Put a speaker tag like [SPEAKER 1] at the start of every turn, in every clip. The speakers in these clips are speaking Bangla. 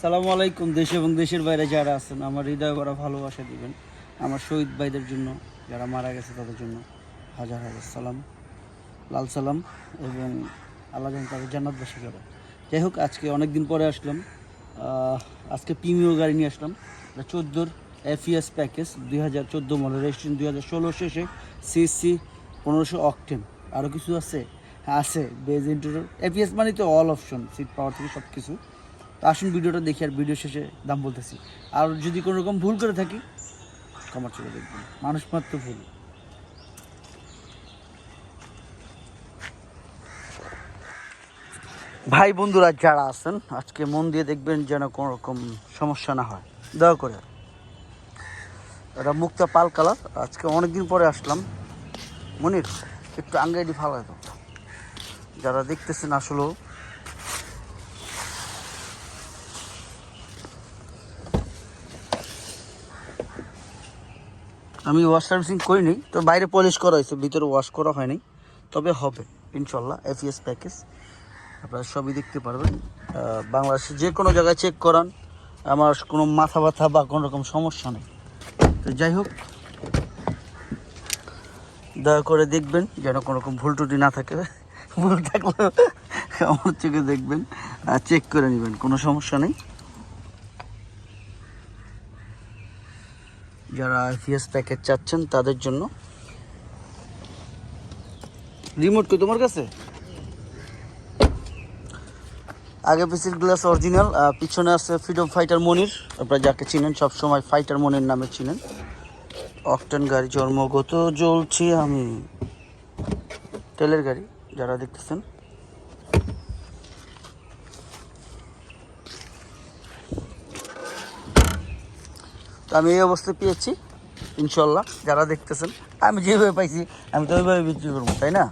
[SPEAKER 1] আসসালামু আলাইকুম। দেশে এবং দেশের বাইরে যারা আছেন আমার হৃদয় ভরা ভালোবাসা দিবেন। আমার শহীদ ভাইদের জন্য, যারা মারা গেছে তাদের জন্য হাজার হাজার সালাম, লাল সালাম, এবং আল্লাহ যেন তাদের জান্নাতবাসী করে। যাই হোক, আজকে অনেক দিন পরে আসলাম। আজকে প্রিমিও গাড়ি নিয়ে আসলাম, 14 FES প্যাকেজ, 2014 মডেল, রেজিস্ট্রেশন 2016 শেষে, CC 1500 অকটেন। আরও কিছু আছে, হ্যাঁ আছে, বেজ ইন্টেরিয়র। FES মানে তো অল অপশন, সিট পাওয়ার থেকে সব কিছু। তো আসুন ভিডিওটা দেখি, আর ভিডিও শেষে দাম বলতেছি। আর যদি কোনো রকম ভুল করে থাকি ক্ষমা চলে দেখবেন, মানুষ মাত্র ভুল। ভাই বন্ধুরা যারা আছেন আজকে মন দিয়ে দেখবেন, যেন কোনো রকম সমস্যা না হয়, দয়া করে। এটা মুক্তা পাল কালার। আজকে অনেকদিন পরে আসলাম। মনির একটু আঙ্গাইডি ফালাই দাও। যারা দেখতেছেন আসলেও আমি ওয়াশ সার্ভিসিং করিনি, তো বাইরে পলিশ করা হয়েছে, ভিতরে ওয়াশ করা হয়নি, তবে হবে ইনশাল্লাহ। FES প্যাকেজ আপনারা সবই দেখতে পারবেন। বাংলাদেশে যে কোনো জায়গায় চেক করান, আমার কোনো মাথা ব্যথা বা কোনো রকম সমস্যা নেই। তো যাই হোক, দয়া করে দেখবেন যেন কোনো রকম ভুল ত্রুটি না থাকে। ভুল থাকলেও আমার চোখে দেখবেন, চেক করে নেবেন, কোনো সমস্যা নেই। যারা FES প্যাকেজ চাচ্ছেন তাদের জন্য। রিমোট কি তোমার কাছে? আগে পিসির গ্লাস অরিজিনাল, পিছনে আছে ফ্রিডম ফাইটার মনির। আপনারা যাকে চিনেন, সবসময় ফাইটার মনির নামে চিনেন। অকটেন গাড়ি, জন্মগত জ্বলছি আমি, তেলের গাড়ি যারা দেখতেছেন। তো আমি এই অবস্থায় পেয়েছি ইনশাল্লাহ। যারা দেখতেছেন, আমি যেভাবে পাইছি আমি তো ওইভাবে বিক্রি করবো, তাই না?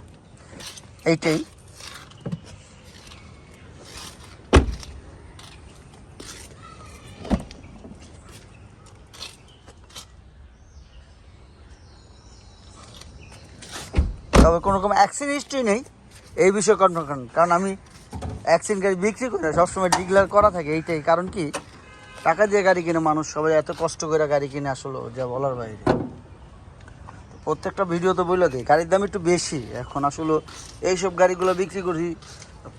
[SPEAKER 1] এইটাই। তবে কোনো রকম অ্যাক্সিডেন্ট হিস্ট্রি নেই, এই বিষয়ে কনফার্ম। কারণ আমি অ্যাক্সিডেন্ট গাড়ি বিক্রি করি না, সবসময় ডিক্লেয়ার করা থাকে। এইটাই কারণ, কি টাকা দিয়ে গাড়ি কিনে মানুষ, সবাই এত কষ্ট করে গাড়ি কিনে, আসলে যা বলার বাইরে। প্রত্যেকটা ভিডিও তো বলে দিই গাড়ির দাম একটু বেশি। এখন আসলে এইসব গাড়িগুলো বিক্রি করি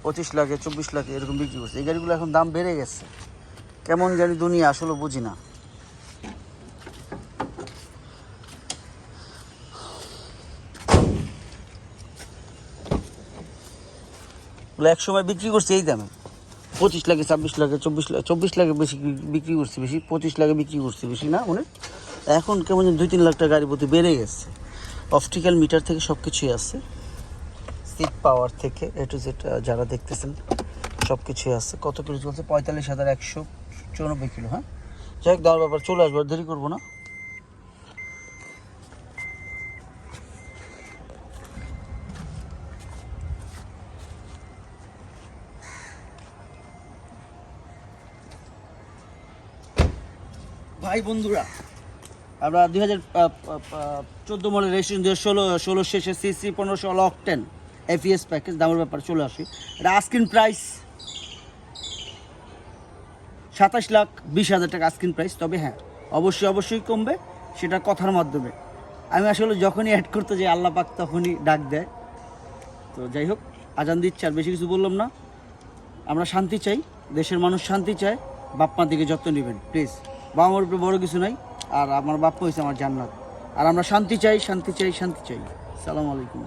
[SPEAKER 1] 25 লাখে, 24 লাখে এরকম বিক্রি করছি। এই গাড়িগুলো এখন দাম বেড়ে গেছে, কেমন জানি দুনিয়া, আসলে বুঝি না। এক সময় বিক্রি করছি এই দামে, 25 লাখে, 26 লাখে, 24 লাখে বেশি বিক্রি করছি, বেশি 25 লাখে বিক্রি করছি, বেশি না মানে। এখন কেমন 2-3 লাখ টাকা গাড়ি প্রতি বেড়ে গেছে। অপটিক্যাল মিটার থেকে সব কিছুই আছে, সিট পাওয়ার থেকে A to Z যারা দেখতেছেন সব কিছুই আছে। কত কিলো চলছে? 45,194 কিলো। হ্যাঁ, যাই হোক, দেওয়ার ব্যাপার, চলে আসবো, দেরি করবো না। ভাই বন্ধুরা, আমরা 2014 মডেল, রেজিস্ট্রেশন 2016 শেষে, CC 1500 অকটেন FES প্যাকেজ। দামের ব্যাপার চলে আসি। এটা আস্কিং প্রাইস 27,20,000 টাকা আস্কিং প্রাইস। তবে হ্যাঁ, অবশ্যই কমবে, সেটা কথার মাধ্যমে। আমি আসলে যখনই অ্যাড করতে যাই আল্লাহ পাক তখনই ডাক দেয়। তো যাই হোক, আজান দিচ্ছে, আর বেশি কিছু বললাম না। আমরা শান্তি চাই, দেশের মানুষ শান্তি চায়। বাপ মার দিকে যত্ন নেবেন প্লিজ। বাবা মার উপরে বড় কিছু নাই, আর আমার বাপ্পা হয়েছে আমার জান্নাত। আর আমরা শান্তি চাই। সালামু আলাইকুম।